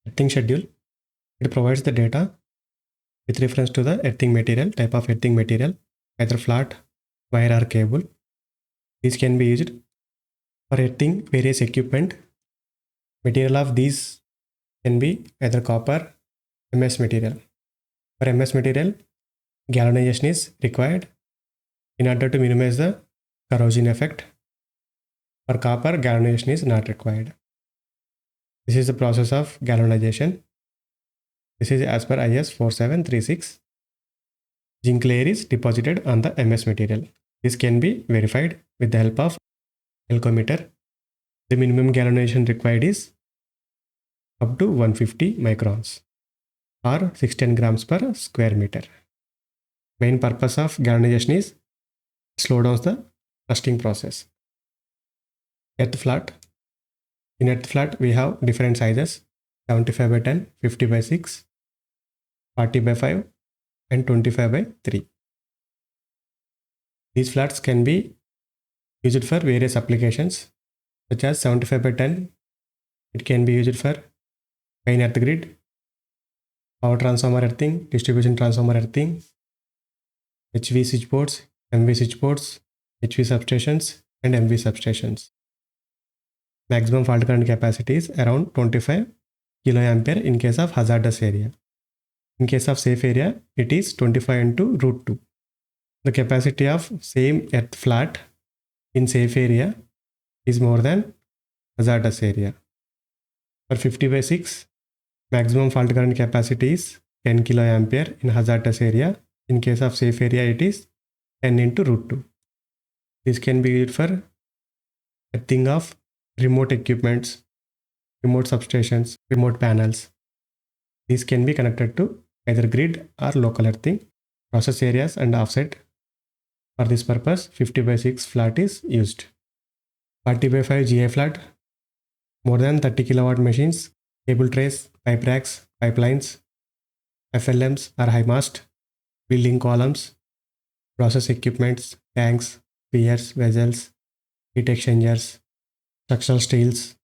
Earthing schedule. It provides the data with reference to the earthing material, type of earthing material, either flat, wire or cable. These can be used for earthing various equipment. Material of these can be either copper, MS material. For MS material, galvanization is required in order to minimize the corrosion effect. For copper, galvanization is not required. This is the process of galvanization. This is as per IS 4736. Zinc layer is deposited on the MS material. This can be verified with the help of alcometer. The minimum galvanization required is up to 150 microns or 16 grams per square meter. Main purpose of galvanization is slow down the rusting process. Earth flat. In earth flat, we have different sizes: 75 by 10, 50 by 6, 40 by 5, and 25 by 3. These flats can be used for various applications, such as 75 by 10. It can be used for main earth grid, power transformer earthing, distribution transformer earthing, HV switchboards, MV switchboards, HV substations, and MV substations. Maximum fault current capacity is around 25 kiloampere in case of hazardous area. In case of safe area, it is 25 into root 2. The capacity of same earth flat in safe area is more than hazardous area. For 50 by 6, maximum fault current capacity is 10 kiloampere in hazardous area. In case of safe area, it is 10 into root 2. This can be used for earthing of remote equipments, remote substations, remote panels. These can be connected to either grid or local earthing, process areas and offset. For this purpose, 50 by 6 flat is used. 40 by 5 GA flat, more than 30 kilowatt machines, cable trays, pipe racks, pipelines, FLMs or high mast, building columns, process equipments, tanks, piers, vessels, heat exchangers, structural steels,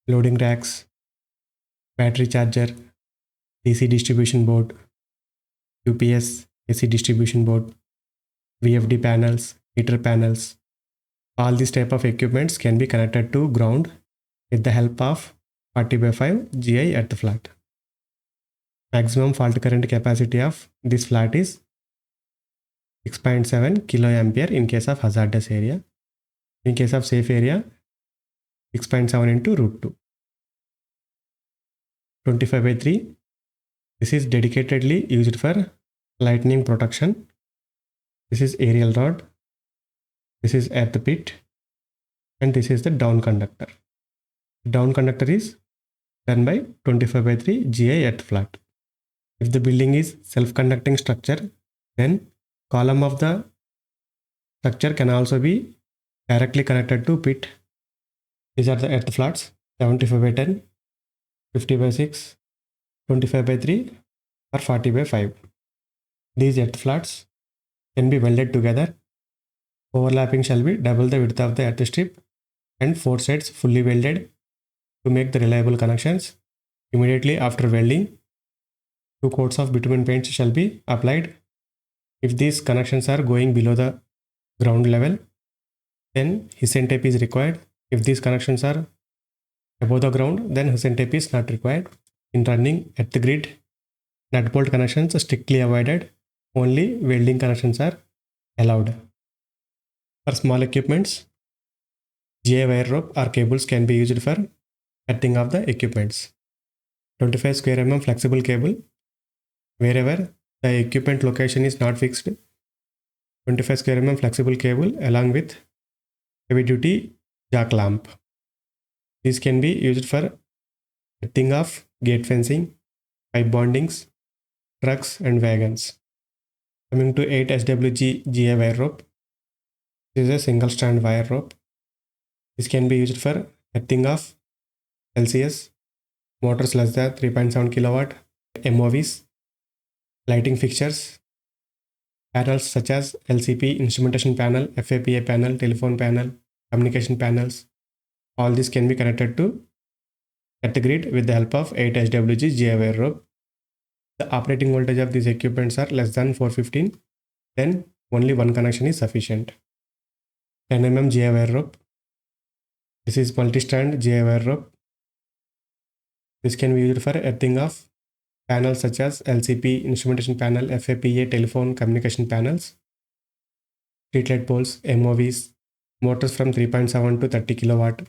loading racks, battery charger, DC distribution board, UPS, AC distribution board, VFD panels, heater panels. All these type of equipments can be connected to ground with the help of 40 by 5 GI earth flat. Maximum fault current capacity of this flat is 6.7 kiloampere in case of hazardous area. In case of safe area, 6.7 into root 2. 25 by 3. This is dedicatedly used for lightning protection. This is aerial rod. This is earth pit. And this is the down conductor. Down conductor is done by 25 by 3 GI earth flat. If the building is self-conducting structure, then column of the structure can also be directly connected to pit. These are the earth flats: 75 by 10, 50 by 6, 25 by 3 or 40 by 5. These earth flats can be welded together. Overlapping shall be double the width of the earth strip and 4 sides fully welded to make the reliable connections. Immediately after welding, 2 coats of bitumen paints shall be applied. If these connections are going below the ground level, then hissing tape is required. If these connections are above the ground, then hissing tape is not required. In running earth grid, nut bolt connections are strictly avoided. Only welding connections are allowed. For small equipments, GA wire rope or cables can be used for earthing of the equipments. 25 square mm flexible cable. Wherever the equipment location is not fixed, 25 square mm flexible cable along with heavy duty jack lamp. These can be used for earthing of gate fencing, pipe bondings, trucks and wagons. Coming to 8 SWG GA wire rope. This is a single strand wire rope. This can be used for earthing of LCS, motors less than 3.7 kilowatt, MOVs, lighting fixtures, panels such as LCP, instrumentation panel, FAPA panel, telephone panel, communication panels. All these can be connected to at the grid with the help of 8 HWG GI wire rope. The operating voltage of these equipments are less than 415, then only one connection is sufficient. 10 mm GI wire rope. This is multi-strand GI wire rope. This can be used for earthing of panels such as LCP, instrumentation panel, FAPA, telephone communication panels, streetlight poles, MOVs, motors from 3.7 to 30 kilowatt,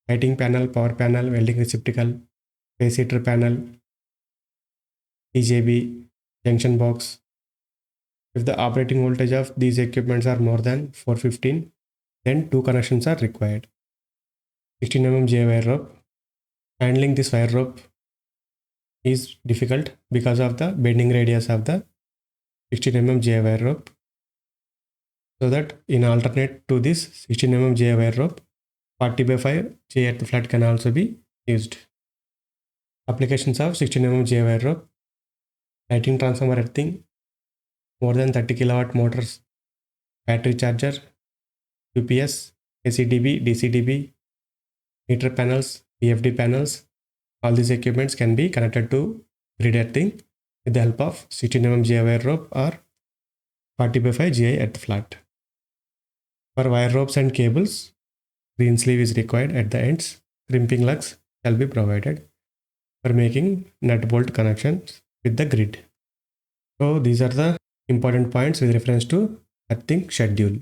lighting panel, power panel, welding receptacle, phase heater panel, TJB, junction box. If the operating voltage of these equipments are more than 415, then two connections are required. 16 mm GI wire rope. Handling this wire rope is difficult because of the bending radius of the 16 mm GI wire rope. So that in alternate to this 16 mm GI wire rope, 40/5 GI earth flat can also be used. Applications of 16 mm GI wire rope: lighting transformer earthing, more than 30 kilowatt motors, battery charger, UPS, ACDB, DCDB, meter panels, EFD panels. All these equipments can be connected to grid earthing with the help of 16 mm GI wire rope or 40/5 GI earth flat. For wire ropes and cables, green sleeve is required at the ends. Crimping lugs shall be provided for making nut bolt connections with the grid. So these are the important points with reference to earthing schedule.